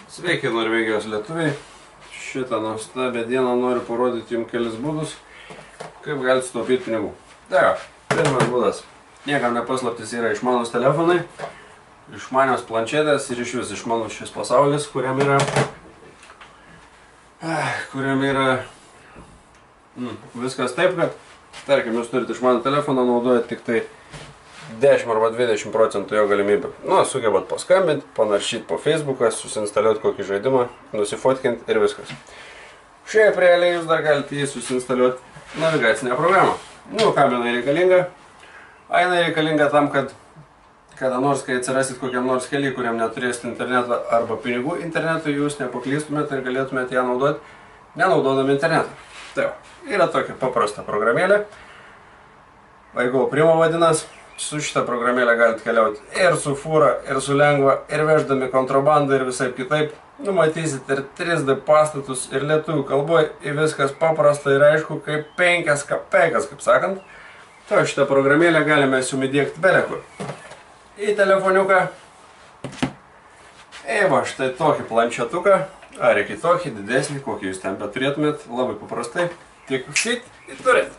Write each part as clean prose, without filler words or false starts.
Sveiki Norvegijos lietuviai. Šitą nuostabią dieną noriu parodyti jums kelis būdus, kaip galite sutaupyti pinigų. Tai pirmas būdas. Niekam nepaslaptis yra išmanus telefonai, išmanios planšetės ir iš vis išmanus šis pasaulis, kuriam yra viskas taip, kad tarkim, jūs turite išmanų telefoną, naudojate tik tai 10 arba 20% jo galimybių. Sugebat paskambinti, panaršyti po Facebooką, susinstaliuoti kokį žaidimą, nusifotkinti ir viskas. Šiaip realiai jūs dar galite jį susinstaliuoti navigacinę programą. Kam jinai reikalinga? Jinai reikalinga tam, kad kada nors, kai atsirasit kokiam nors keliui, kuriam neturėsite internetą arba pinigų internetui, jūs nepaklystumėte ir galėtumėte ją naudoti, nenaudodami internetą. Tai yra tokia paprasta programėlė. Vaigo Primo vadinas. Su šitą programėlę galite keliauti ir su fūra, ir su lengva, ir veždami kontrabandą ir visai kitaip. Numatysit ir 3D pastatus, ir lietuvių kalboje, ir viskas paprasta ir aišku, kaip 5 kapeikas, kaip sakant. Tai šitą programėlę galime jums įdiegti belekur. Į telefoniuką. Va štai tokį planšetuką, ar iki tokį didesnį, kokį jūs ten beturėtumėt, labai paprastai. Tik šit ir turit.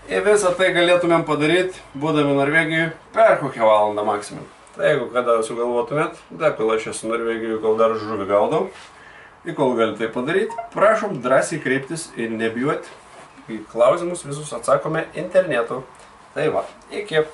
Ir visą tai galėtumėm padaryti, būdami Norvegijoje, per kokią valandą maksimum. Tai jeigu kada sugalvotumėt, kol aš esu Norvegijoje, kol dar žuvį gaudau, ir kol galite tai padaryti, prašom drąsiai kreiptis ir nebijoti. Į klausimus visus atsakome internetu. Tai va, iki.